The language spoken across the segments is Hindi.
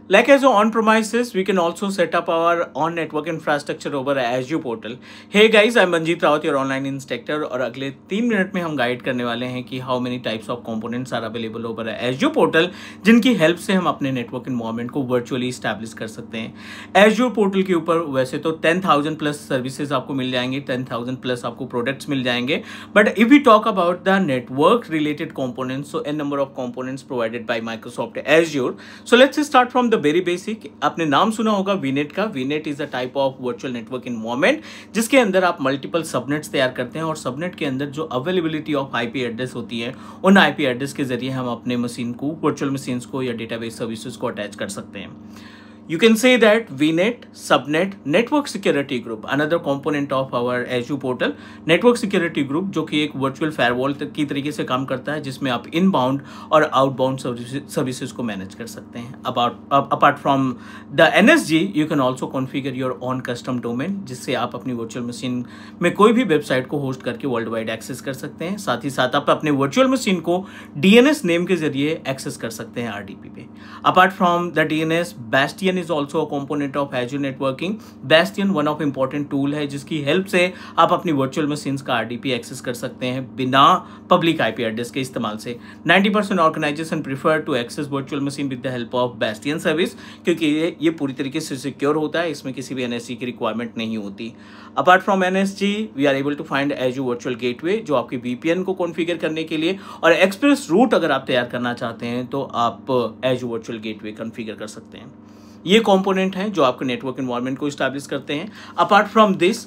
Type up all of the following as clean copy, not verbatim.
Like as on premises, we can also set up our own network infrastructure over Azure portal. Hey guys, I'm Manjeet Rawat, your online instructor. और अगले 3 मिनट में हम गाइड करने वाले हैं कि how many types of components are available over Azure portal, जिनकी हेल्प से हम अपने नेटवर्क इन्वायरमेंट को वर्चुअली स्टैब्लिश कर सकते हैं। Azure पोर्टल के ऊपर वैसे तो 10,000 प्लस सर्विसेज आपको मिल जाएंगे, 10,000 प्लस आपको प्रोडक्ट्स मिल जाएंगे, but if we talk about the network related components, so an number of components provided by Microsoft Azure. So let's start from the very basic. आपने नाम सुना होगा वीनेट का। वीनेट is a type of virtual network environment जिसके अंदर आप मल्टीपल सबनेट्स तैयार करते हैं और सबनेट के अंदर जो अवेलेबिलिटी ऑफ आईपी एड्रेस होती है उन आईपी एड्रेस के जरिए हम अपने मशीन को, वर्चुअल मशीन्स को या डेटाबेस सर्विसेज को अटैच कर सकते हैं। You can say that VNet, Subnet, Network Security Group, another component of our Azure portal. Network Security Group जो कि एक वर्चुअल फायरवॉल की तरीके से काम करता है जिसमें आप इनबाउंड और आउटबाउंड सर्विसेज को मैनेज कर सकते हैं। Apart from the NSG, you can also configure your on custom domain जिससे आप अपनी वर्चुअल मशीन में कोई भी वेबसाइट को होस्ट करके वर्ल्ड वाइड एक्सेस कर सकते हैं। साथ ही साथ आप अपने वर्चुअल मशीन को DNS नेम के जरिए एक्सेस कर सकते हैं RDP पे। Apart from the DNS, Bastion is also a component of Azure networking. Bastion one of important tool है जिसकी हेल्प से आप अपनी वर्चुअल मशीन्स का RDP एक्सेस कर सकते हैं बिना पब्लिक IP एड्रेस के इस्तेमाल से। 90% organisation prefer to access virtual machine with the help of Bastion service क्योंकि ये पूरी तरीके से सिक्योर होता है, इसमें किसी भी NSG की रिक्वायरमेंट नहीं होती। Apart from NSG, we are able to find Azure virtual gateway जो आपकी VPN को कॉन्फ़िगर करने के लिए और एक्सप्रेस रूट अगर आप तैयार करना चाहते हैं तो आप Azure वर्चुअल गेटवे कॉन्फ़िगर कर सकते हैं। ये कंपोनेंट हैं जो आपके नेटवर्क एनवायरनमेंट को एस्टैब्लिश करते हैं। Apart from this,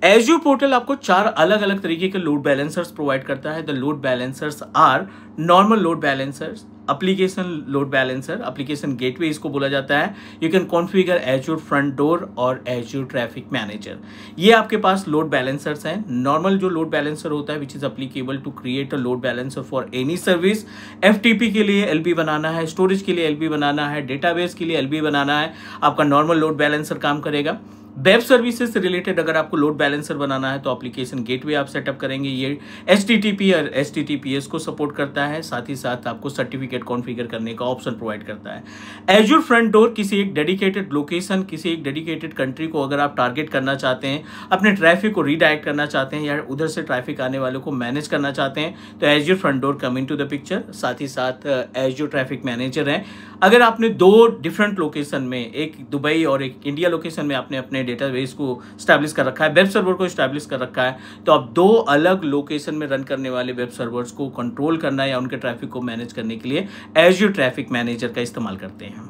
Azure portal आपको 4 अलग अलग तरीके के लोड बैलेंसर्स प्रोवाइड करता है। The load balancers are normal load balancers, application load balancer, application gateway इसको बोला जाता है। You can configure Azure Front Door और Azure ट्रैफिक मैनेजर। ये आपके पास लोड बैलेंसर्स हैं। नॉर्मल जो लोड बैलेंसर होता है which is applicable to create a load balancer for any service. FTP के लिए LB बनाना है, स्टोरेज के लिए LB बनाना है, डेटाबेस के लिए LB बनाना है, आपका नॉर्मल लोड बैलेंसर काम करेगा। वेब सर्विसेज से रिलेटेड अगर आपको लोड बैलेंसर बनाना है तो एप्लीकेशन गेटवे आप सेटअप करेंगे। ये HTTP और HTTPS को सपोर्ट करता है, साथ ही साथ आपको सर्टिफिकेट कॉन्फ़िगर करने का ऑप्शन प्रोवाइड करता है। Azure फ्रंट डोर किसी एक डेडिकेटेड लोकेशन, किसी एक डेडिकेटेड कंट्री को अगर आप टारगेट करना चाहते हैं, अपने ट्रैफिक को रीडायरेक्ट करना चाहते हैं या उधर से ट्रैफिक आने वालों को मैनेज करना चाहते हैं तो Azure Front Door come in to the picture. साथ ही साथ Azure ट्रैफिक मैनेजर है। अगर आपने 2 डिफरेंट लोकेशन में, एक दुबई और एक इंडिया लोकेशन में आपने अपने डेटाबेस को स्टैब्लिश कर रखा है, वेब सर्वर को स्टैब्लिश कर रखा है, तो आप 2 अलग लोकेशन में रन करने वाले वेब सर्वर्स को कंट्रोल करना या उनके ट्रैफिक को मैनेज करने के लिए Azure ट्रैफिक मैनेजर का इस्तेमाल करते हैं।